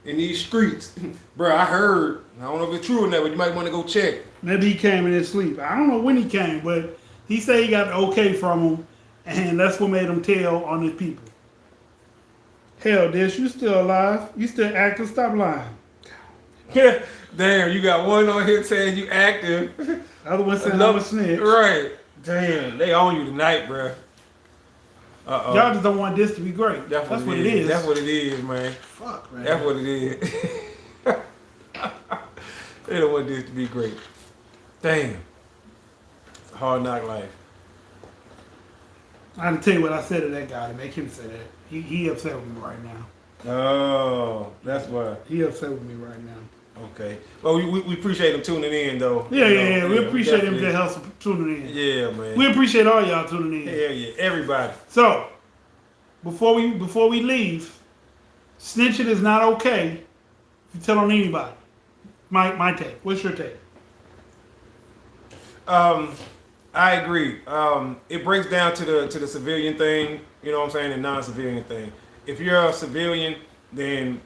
In these streets. Bro, I heard. I don't know if it's true or not, but you might want to go check.
Maybe he came in his sleep. I don't know when he came, but he said he got the okay from him, and that's what made him tell on his people. Hell, Dish, you still alive? You still active? Stop lying.
Damn, you got one on here saying you active.
The other one said I'm a snitch.
Right. Damn, they on you tonight, bro.
Y'all just don't want this to be great. That's what it is.
That's what it is, man.
Fuck, man.
That's what it is. They don't want this to be great. Damn. It's a hard knock life.
I had to tell you what I said to that guy to make him say that. He upset with me right now.
Oh, that's why.
He upset with me right now.
Okay. Well, we appreciate him tuning in, though.
Yeah. We appreciate him that helps tuning in.
Yeah, man.
We appreciate all y'all tuning in.
Yeah, everybody.
So, before we leave, snitching is not okay if you tell on anybody. My take. What's your take?
I agree. It breaks down to the civilian thing, you know what I'm saying, and non-civilian thing. If you're a civilian, then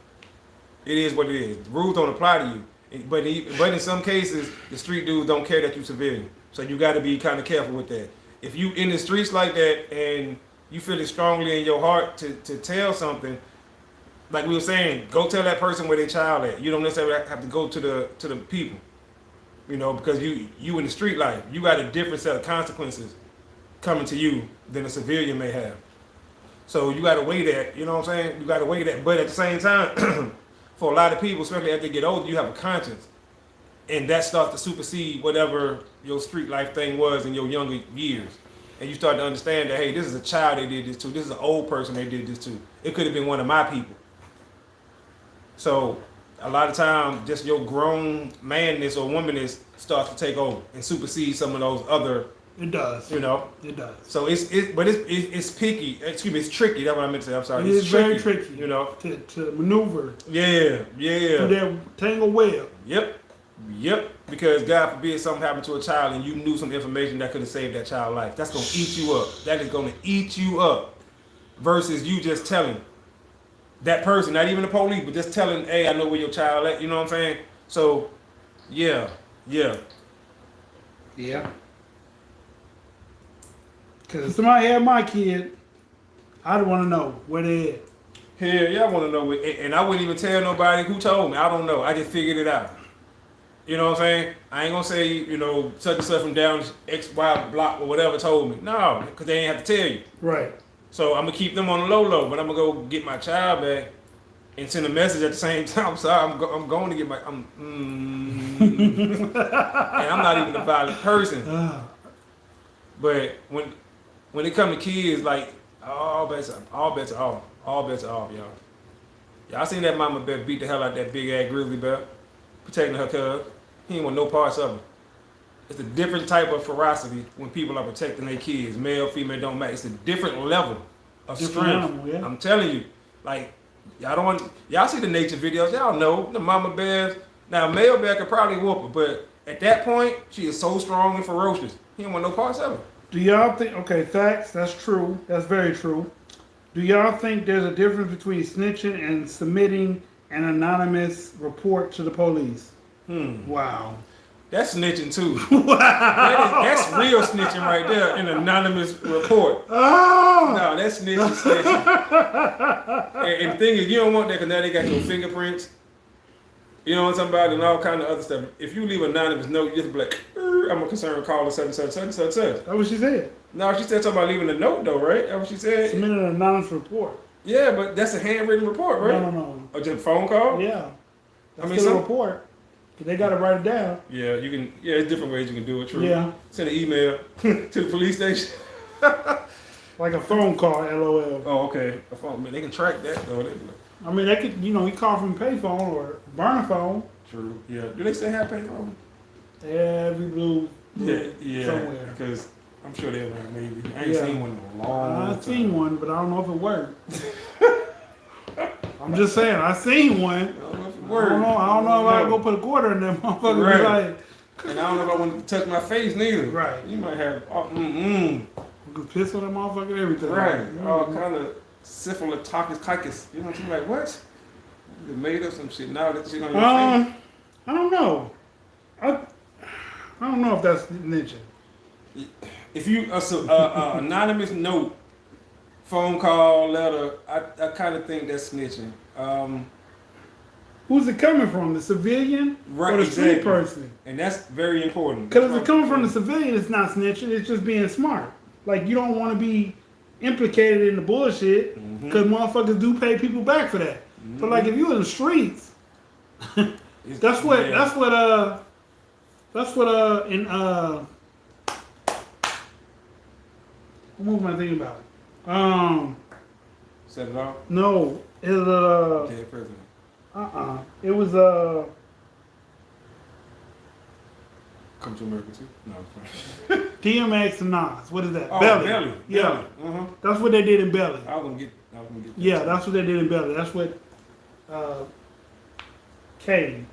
it is what it is. The rules don't apply to you. But in some cases, the street dudes don't care that you're civilian. So you got to be kind of careful with that. If you in the streets like that and you feel it strongly in your heart to tell something, like we were saying, go tell that person where their child at. You don't necessarily have to go to the people, you know, because you in the street life, you got a different set of consequences coming to you than a civilian may have. So you got to weigh that, you know what I'm saying? You got to weigh that. But at the same time, for a lot of people, especially as they get older, you have a conscience. And that starts to supersede whatever your street life thing was in your younger years. And you start to understand that, hey, this is a child they did this to. This is an old person they did this to. It could have been one of my people. So a lot of times, just your grown manness or womanness starts to take over and supersede some of those other.
It does.
You know.
It does.
So it's picky. Excuse me, it's tricky. That's what I meant to say. I'm sorry.
It's very tricky.
You know.
To maneuver.
Yeah.
Through that tangle web.
Yep. Because God forbid something happened to a child and you knew some information that could have saved that child's life. That's gonna eat you up. That is gonna eat you up. Versus you just telling that person, not even the police, but just telling, hey, I know where your child at. You know what I'm saying? So, yeah.
Because if somebody had my kid, I'd want to know where they at.
Hell yeah, I want to know. And I wouldn't even tell nobody who told me. I don't know. I just figured it out. You know what I'm saying? I ain't going to say, you know, such and such from down X, Y block or whatever told me. No, because they ain't have to tell you.
Right.
So I'm going to keep them on the low, but I'm going to go get my child back and send a message at the same time. I'm sorry, I'm going to get my... and I'm not even a violent person. But when it comes to kids, like, all bets are off. All bets are off, y'all. Y'all seen that mama bear beat the hell out of that big ass grizzly bear, protecting her cub. He ain't want no parts of it. It's a different type of ferocity when people are protecting their kids. Male, female, don't matter. It's a different level of strength.
Animal, yeah.
I'm telling you, like, y'all see the nature videos. Y'all know the mama bears. Now, a male bear could probably whoop her, but at that point, she is so strong and ferocious. He don't want no parts of it.
Do y'all think, okay, facts, that's true. That's very true. Do y'all think there's a difference between snitching and submitting an anonymous report to the police? Wow.
That's snitching too.
Wow.
That's real snitching right there, an anonymous report.
Oh.
No, that's snitching. And the thing is, you don't want that because now they got your fingerprints. You know what I'm talking about? And all kind of other stuff. If you leave an anonymous note, you just be like, I'm a concerned caller, such.
That's what she said.
No, she said something about leaving a note, though, right? That's what she said.
Submitted an anonymous report.
Yeah, but that's a handwritten report, right?
No.
Or just a phone call?
Yeah. That's
I mean,
still a report. They got to write it down.
Yeah, you can. Yeah, there's different ways you can do it. True.
Yeah.
Send an email to the police station.
Like a phone call, LOL.
Oh, okay. A phone. Man, they can track that though.
I mean, they could, you call from a payphone or burner phone.
True. Yeah. Do they still have payphone?
Every blue
Yeah.
somewhere.
Because I'm sure they're around. Maybe I ain't
Yeah.
seen one in a long time.
I've seen one, but I don't know if it worked. I'm just saying, I seen one.
I don't know if it
I
worked.
don't know if I go put a quarter in there, motherfucker.
Right.
Be like,
And I don't know if I want to touch my face neither.
Right.
You might have.
you could piss on that motherfucker and everything.
Right. All kind of syphilititis. You know what I'm like? What? They made up some shit. Now that shit on your face.
I don't know. I don't know if that's snitching.
If you anonymous note, phone call, letter, I kind of think that's snitching.
Who's it coming from? The civilian
Right,
or the
exactly.
street person?
And that's very important.
Because if it's coming from the civilian, it's not snitching. It's just being smart. Like, you don't want to be implicated in the bullshit because motherfuckers do pay people back for that. But like, if you're in the streets, that's what in what movie am I thinking about?
Set it off.
No, it was
Dead president.
it was
Come to America too. No, I'm fine.
DMX and Nas. What is that?
Oh,
Belly.
Belly.
Yeah,
Uh-huh.
that's what they did in Belly.
I was gonna get. That
Yeah,
too.
that's what they did in Belly. That's what Kane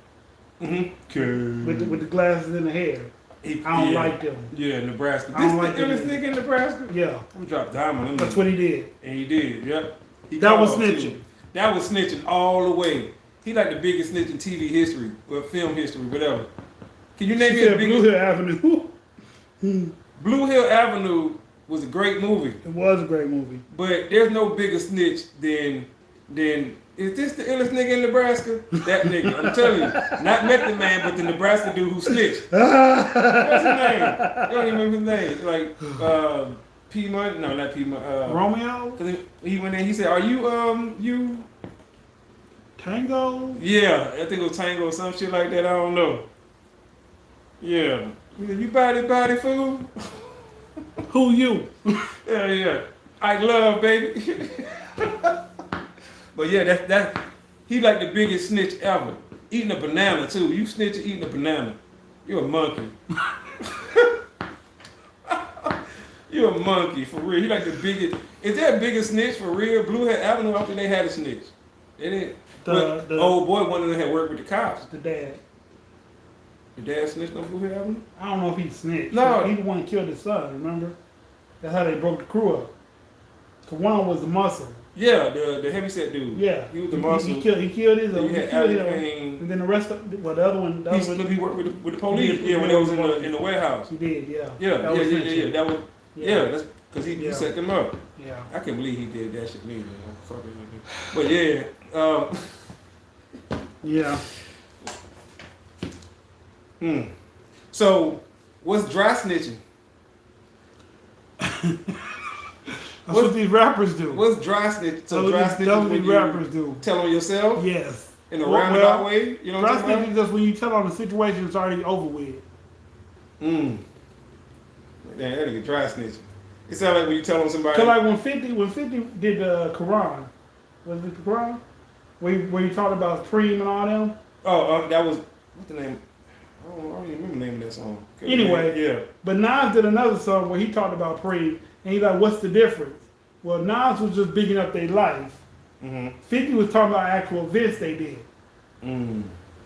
with the glasses and the hair. I don't like them.
Yeah, Nebraska.
I don't
This
like
the illest
them.
nigga in Nebraska.
Yeah,
I'm drop diamond. on
that's
them.
what he did.
And he did. Yep. He
That was
called, too.
snitching.
That was snitching all the way. He like the biggest snitch in TV history, or film history, whatever. Can you name
She
me the
said
biggest?
Blue Hill Avenue.
Blue Hill Avenue was a great movie,
It was a great movie.
but there's no bigger snitch than is this the illest nigga in Nebraska? That nigga, I'm telling you, not Method Man, but the Nebraska dude who snitched. What's his name? I don't even remember his name. Like P Money? No, not P Money.
Romeo,
Cause he went in. He said, "Are you you?"
Tango.
Yeah, I think it was Tango or some shit like that. I don't know. Yeah, he said, you body fool.
Who you?
Yeah. I love baby. But yeah, that he like the biggest snitch ever. Eating a banana too. You snitch eating a banana. You're a monkey. You're a monkey for real. He like the biggest. Is there a biggest snitch for real? Blue Hill Avenue. I think they had a snitch. They didn't. The old boy, one of them had worked with the cops.
The dad.
Your dad snitched on Blue Hill Avenue?
I don't know if he snitched.
No.
He the one that killed his son, remember? That's how they broke the crew up. Cause one was the muscle.
Yeah, the heavyset dude.
Yeah.
He was the muscle.
He killed his
Then you had Allie
and then the rest of the other one
he worked with the police. Yeah, when they was in the warehouse.
He did, yeah.
Yeah. That was that's because he
Yeah.
set them up.
Yeah.
I can't believe he did that shit neither. Fuck it. But yeah,
Yeah.
So what's dry snitching?
That's what these rappers do.
What's dry snitching? So dry snitching
That's
is
what
when
these
you
rappers do.
tell on yourself
Yes.
in a roundabout way. You know what
dry
I'm talking
snitching
about?
is just when you tell on the situation it's already over with.
Man, that nigga dry snitching. It sounds like when you tell on somebody.
Cause like when 50 did the Quran, was it the Quran? Where you talked about Preem and all them?
Oh, that was what's the name? I don't even remember the name of that song.
Anyway,
yeah.
But Nas did another song where he talked about Preem, and he's like, "What's the difference?" Well, Nas was just bigging up their life. 50 was talking about actual events they did.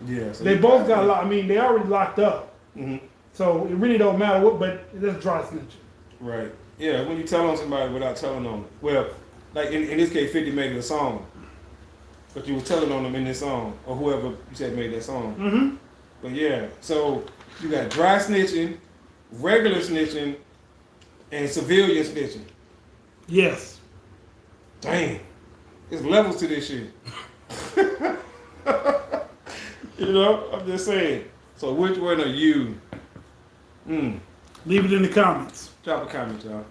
Yeah. So
They both got locked. I mean, they already locked up.
Mm-hmm.
So it really don't matter what. But that's dry snitching.
Right. Yeah. When you tell on somebody without telling on them. Well, like in this case, 50 made a song, but you were telling on them in this song, or whoever you said made that song.
Mm-hmm.
But yeah, so you got dry snitching, regular snitching, and civilian snitching.
Yes.
Dang. There's levels to this shit. You know, I'm just saying. So which one are you?
Leave it in the comments.
Drop a comment, y'all.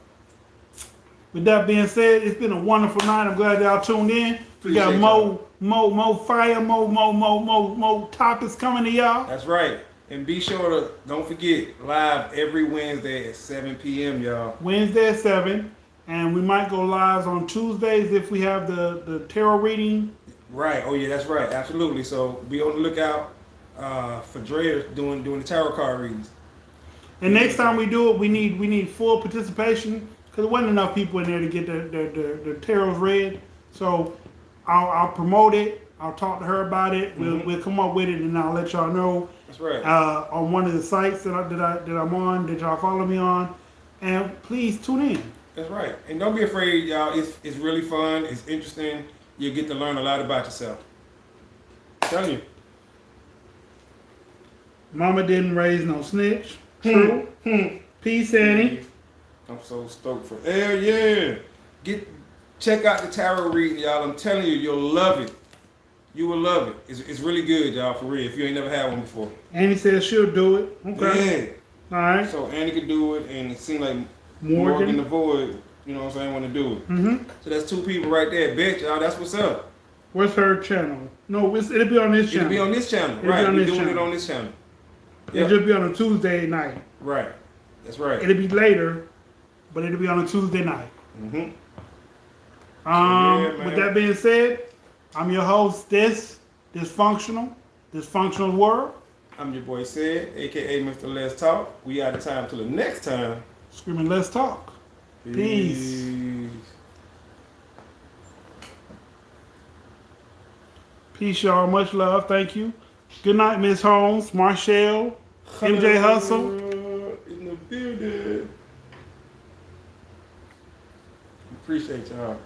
With that being said, it's been a wonderful night. I'm glad y'all tuned in. We got more fire, more topics coming to y'all.
That's right. And be sure to, don't forget, live every Wednesday at 7 p.m., y'all.
Wednesday at 7. And we might go live on Tuesdays if we have the tarot reading.
Right. Oh, yeah, that's right. Absolutely. So be on the lookout for Dre doing the tarot card readings.
And next time we do it, we need full participation because there wasn't enough people in there to get the tarots read. So I'll promote it. I'll talk to her about it. We'll come up with it, and I'll let y'all know.
That's right.
On one of the sites that I'm on, that y'all follow me on, and please tune in.
That's right. And don't be afraid, y'all. It's really fun. It's interesting. You get to learn a lot about yourself. I'm telling you.
Mama didn't raise no snitch. True. Peace, Annie.
I'm so stoked for hell yeah. Check out the tarot reading, y'all. I'm telling you, you'll love it. You will love it. It's really good, y'all, for real. If you ain't never had one before.
Annie says she'll do it. Okay.
Yeah.
All right.
So Annie could do it, and it seemed like Morgan the Void, you know what I'm saying, want to do it. So that's 2 people right there. Bet, y'all, that's what's up.
What's her channel? No, it'll be on this channel.
It'll be on this channel. Right. We're doing it on this channel.
It'll just be on a Tuesday night.
Right. That's right.
It'll be later, but it'll be on a Tuesday night. With that being said, I'm your host, Dysfunctional World.
I'm your boy Sid, aka Mr. Let's Talk. We out of time till the next time.
Screaming, let's talk. Peace. Peace, y'all. Much love. Thank you. Good night, Miss Holmes, Marshall, MJ Hustle.
In the building. Appreciate y'all.